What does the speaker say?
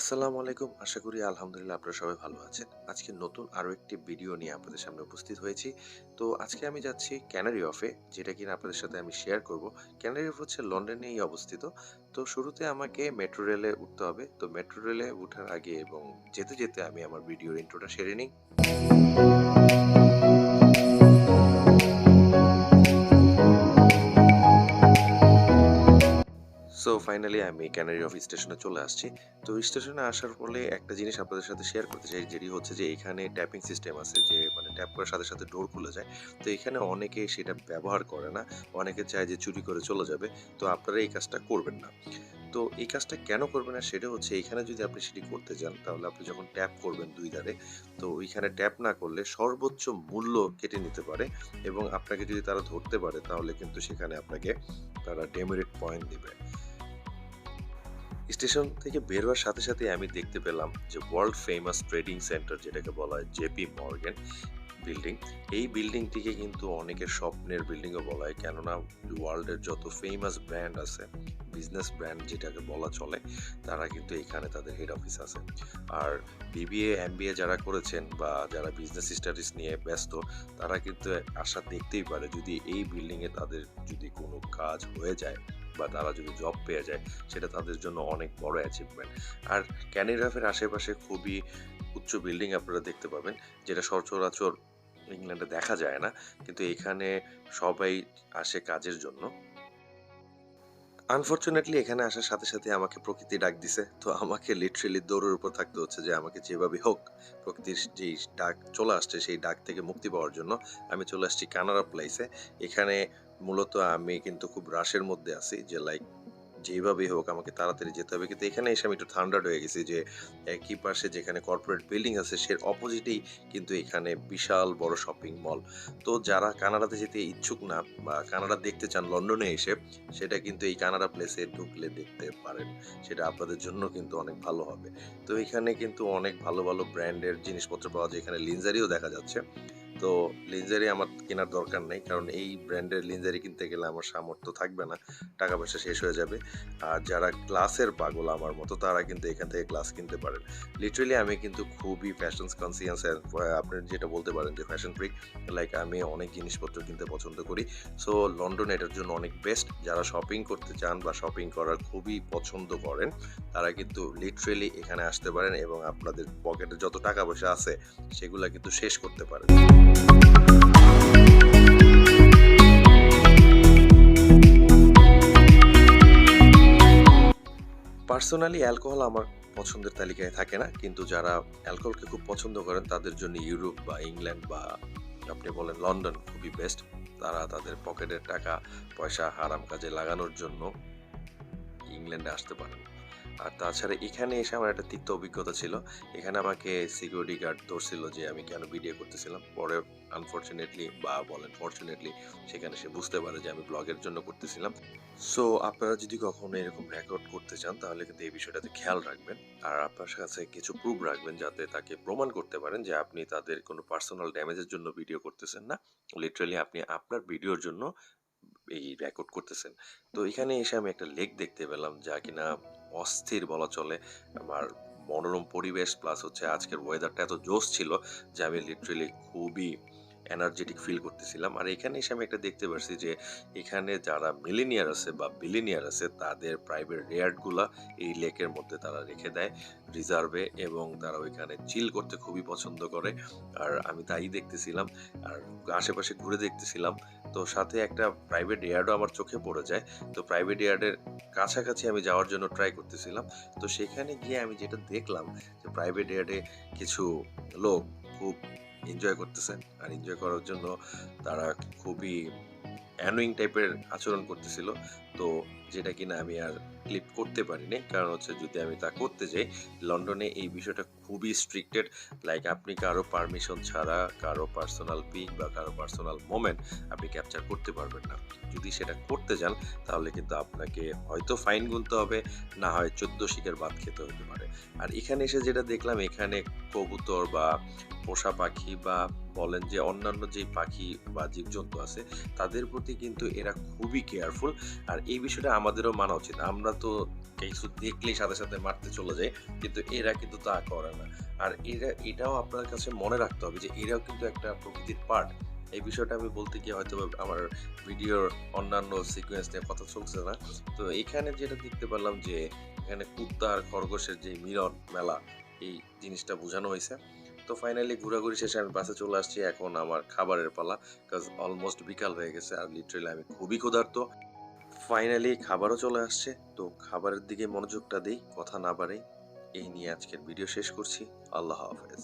আসসালামু আলাইকুম। আশা করি আলহামদুলিল্লাহ আপনারা সবাই ভালো আছেন। আজকে নতুন আরো একটি ভিডিও নিয়ে আপনাদের সামনে উপস্থিত হয়েছি। তো আজকে আমি যাচ্ছি ক্যানারি অফে, যেটা কিনা আপনাদের সাথে আমি শেয়ার করব। ক্যানারি অফ হচ্ছে লন্ডনেই অবস্থিত। তো শুরুতে আমাকে মেট্রো রেলে উঠতে হবে। তো মেট্রো রেলে উঠার আগে এবং যেতে, যেতে আমি আমার ভিডিওর ইন্ট্রোটা সেরে নিই। সো ফাইনালি আমি ক্যানারি অফ স্টেশনে চলে আসছি। তো স্টেশনে আসার ফলে একটা জিনিস আপনাদের সাথে শেয়ার করতে চাই, যেটি হচ্ছে যে এখানে ট্যাপিং সিস্টেম আছে, যে মানে ট্যাপ করার সাথে সাথে ডোর খুলে যায়। তো এখানে অনেকে সেটা ব্যবহার করে না। অনেকে চায় যে চুরি করে চলে যাবে। তো আপনারা এই কাজটা করবেন না। তো এই কাজটা কেন করবেন না সেটা হচ্ছে, এখানে যদি আপনি সেটি করতে যান তাহলে আপনি যখন ট্যাপ করবেন ২ ধারে, তো ওইখানে ট্যাপ না করলে সর্বোচ্চ মূল্য কেটে নিতে পারে এবং আপনাকে যদি তারা ধরতে পারে তাহলে কিন্তু সেখানে আপনাকে তারা ডেমেরিট পয়েন্ট দিবে। স্টেশন থেকে বের হওয়ার সাথে সাথে আমি দেখতে পেলাম যে ওয়ার্ল্ড ফেমাস ট্রেডিং সেন্টার, যেটাকে বলা হয় জেপি মর্গান বিল্ডিং। এই বিল্ডিংটিকে কিন্তু অনেকের স্বপ্নের বিল্ডিংও বলা হয়, কেননা ওয়ার্ল্ডের যত ফেমাস ব্র্যান্ড আছে, বিজনেস ব্র্যান্ড যেটাকে বলা চলে, তারা কিন্তু এখানে তাদের হেড অফিস আছে। আর বিবিএ এমবিএ যারা করেছেন বা যারা বিজনেস স্টাডিজ নিয়ে ব্যস্ত, তারা কিন্তু আশা দেখতেই পারে যদি এই বিল্ডিংয়ে তাদের যদি কোনো কাজ হয়ে যায় বা তারা যদি জব পেয়ে যায়, সেটা তাদের জন্য অনেক বড় অ্যাচিভমেন্ট। আর ক্যানিরাফের আশেপাশে খুবই উচ্চ বিল্ডিং আপনারা দেখতে পাবেন, যেটা সচরাচর ইংল্যান্ডে দেখা যায় না, কিন্তু এখানে সবাই আসে কাজের জন্য। আনফরচুনেটলি এখানে আসার সাথে সাথে আমাকে প্রকৃতি ডাক দিছে। তো আমাকে লিটারেলি দৌড়ের উপর থাকতে হচ্ছে যে আমাকে যেভাবে হোক প্রকৃতির যেই ডাক চলে আসছে সেই ডাক থেকে মুক্তি পাওয়ার জন্য আমি চলে আসছি কানাডা প্লেসে। এখানে মূলত আমি কিন্তু খুব রাশের মধ্যে আছি, যে লাইক যেভাবেই হোক আমাকে তাড়াতাড়ি যেতে হবে। কিন্তু এখানে এসে আমি একটু থান্ডার্ড হয়ে গেছি যে একই পাশে যেখানে কর্পোরেট বিল্ডিং আছে সের অপোজিটেই কিন্তু এখানে বিশাল বড় শপিং মল। তো যারা কানাডাতে যেতে ইচ্ছুক না বা কানাডা দেখতে চান লন্ডনে এসে, সেটা কিন্তু এই কানাডা প্লেসে ঢুকলে দেখতে পারেন। সেটা আপনাদের জন্য কিন্তু অনেক ভালো হবে। তো এখানে কিন্তু অনেক ভালো, ভালো ব্র্যান্ডের জিনিসপত্র পাওয়া যায়। এখানে লিনজারিও দেখা যাচ্ছে। তো লিনজারি আমার কেনার দরকার নেই, কারণ এই ব্র্যান্ডের লিনজারি কিনতে গেলে আমার সামর্থ্য থাকবে না। টাকা পয়সা শেষ হয়ে যাবে। আর যারা গ্লাসের পাগল আমার মতো, তারা কিন্তু এখান থেকে গ্লাস কিনতে পারেন। লিটারেলি আমি কিন্তু খুবই ফ্যাশন কনসিয়াস, আপনি যেটা বলতে পারেন যে ফ্যাশন ফ্রিক। লাইক আমি অনেক জিনিসপত্র কিনতে পছন্দ করি। সো লন্ডন এটার জন্য অনেক বেস্ট। যারা শপিং করতে চান বা শপিং করার খুবই পছন্দ করেন, তারা কিন্তু লিটারেলি এখানে আসতে পারেন এবং আপনাদের পকেটে যত টাকা পয়সা আছে সেগুলা কিন্তু শেষ করতে পারেন। পার্সোনালি অ্যালকোহল আমার পছন্দের তালিকায় থাকে না, কিন্তু যারা অ্যালকোহলকে খুব পছন্দ করেন তাদের জন্য ইউরোপ বা ইংল্যান্ড বা আপনি বলেন লন্ডন খুবই বেস্ট। তারা তাদের পকেটের টাকা পয়সা হারাম কাজে লাগানোর জন্য ইংল্যান্ডে আসতে পারেন। আর তাছাড়া এখানে এসে আমার একটা তিক্ত অভিজ্ঞতা ছিল। এখানে আমাকে সিকিউরিটি গার্ড ধরছিল যে আমি কেন ভিডিও করতেছিলাম। পরে আনফরচুনেটলি বা বলেন ফরচুনেটলি সেখানে সে বুঝতে পারে যে আমি ব্লগের জন্য করতেছিলাম। সো আপনারা যদি কখনো এরকম রেকর্ড করতে চান তাহলে কিন্তু এই বিষয়টাতে খেয়াল রাখবেন। আর আপনার কাছে কিছু প্রুফ রাখবেন, যাতে তাকে প্রমাণ করতে পারেন যে আপনি তাদের কোনো পার্সোনাল ড্যামেজের জন্য ভিডিও করতেছেন না। লিটারালি আপনি আপনার ভিডিওর জন্য এই রেকর্ড করতেছেন। তো এখানে এসে আমি একটা লেক দেখতে পেলাম, যা কিনা অস্থির বলা চলে। আমার মনোরম পরিবেশ প্লাস হচ্ছে আজকের ওয়েদারটা এত জোশ ছিল যে আমি লিটারেলি খুবই এনার্জেটিক ফিল করতেছিলাম। আর এখানে এসে আমি একটা দেখতে পারছি যে এখানে যারা মিলেনিয়ার আছে বা বিলিনিয়ার আছে, তাদের প্রাইভেট রেয়ার্ড গুলা এই লেকের মধ্যে তারা রেখে দেয় রিজার্ভে, এবং তারা ওইখানে চিল করতে খুবই পছন্দ করে। আর আমি তাই দেখতেছিলাম আর আশেপাশে ঘুরে দেখতেছিলাম। তো সাথে একটা প্রাইভেট ইয়ার্ডও আমার চোখে পড়ে যায়। তো প্রাইভেট ইয়ার্ডের কাছাকাছি আমি যাওয়ার জন্য ট্রাই করতেছিলাম। তো সেখানে গিয়ে আমি যেটা দেখলাম যে প্রাইভেট ইয়ার্ডে কিছু লোক খুব এনজয় করতেছে। আর এনজয় করার জন্য তারা খুবই অ্যানোয়িং টাইপের আচরণ করতেছিল। তো যেটা কিনা আমি আর ক্লিপ করতে পারিনি, কারণ হচ্ছে যদি আমি তা করতে যাই, লন্ডনে এই বিষয়টা খুবই স্ট্রিক্টেড। লাইক আপনি কারো পারমিশন ছাড়া কারো পার্সোনাল পিক বা কারো পার্সোনাল মোমেন্ট আপনি ক্যাপচার করতে পারবেন না। যদি সেটা করতে যান তাহলে কিন্তু আপনাকে হয়তো ফাইন গুনতে হবে, না হয় 14 শিকের ভাত খেতে হতে পারে। আর এখানে এসে যেটা দেখলাম, এখানে কবুতর বা পোষা পাখি বা বলেন যে অন্যান্য যে পাখি বা জীবজন্তু আছে তাদের প্রতি কিন্তু এরা খুবই কেয়ারফুল। আর এই বিষয়টা আমাদেরও মানা উচিত। আমরা তো কিছু দেখলেই সাথে সাথে মারতে চলে যাই, কিন্তু এরা কিন্তু তা করে না। আর এটাও আপনার কাছে মনে রাখতে হবে যে এরাও কিন্তু একটা প্রকৃতির পার্ট। এই বিষয়টা আমি বলতে গিয়ে হয়তো আমার ভিডিওর অন্যান্য সিকোয়েন্স নিয়ে কথা চলছে না। তো এখানে যেটা দেখতে পেলাম যে এখানে কুত্তা আর খরগোশের যে মিলন মেলা, এই জিনিসটা বোঝানো হয়েছে। তো ফাইনালি ঘোরাঘুরি শেষে আমি বাসে চলে আসছি। এখন আমার খাবারের পালা। কজ অলমোস্ট বিকাল হয়ে গেছে আর লিটারেলি আমি খুবই ক্ষুধার্ত। ফাইনালি খাবারও চলে আসছে। তো খাবারের দিকে মনোযোগটা দেই, কথা না বাড়াই। এই নিয়ে আজকের ভিডিও শেষ করছি। আল্লাহ হাফেজ।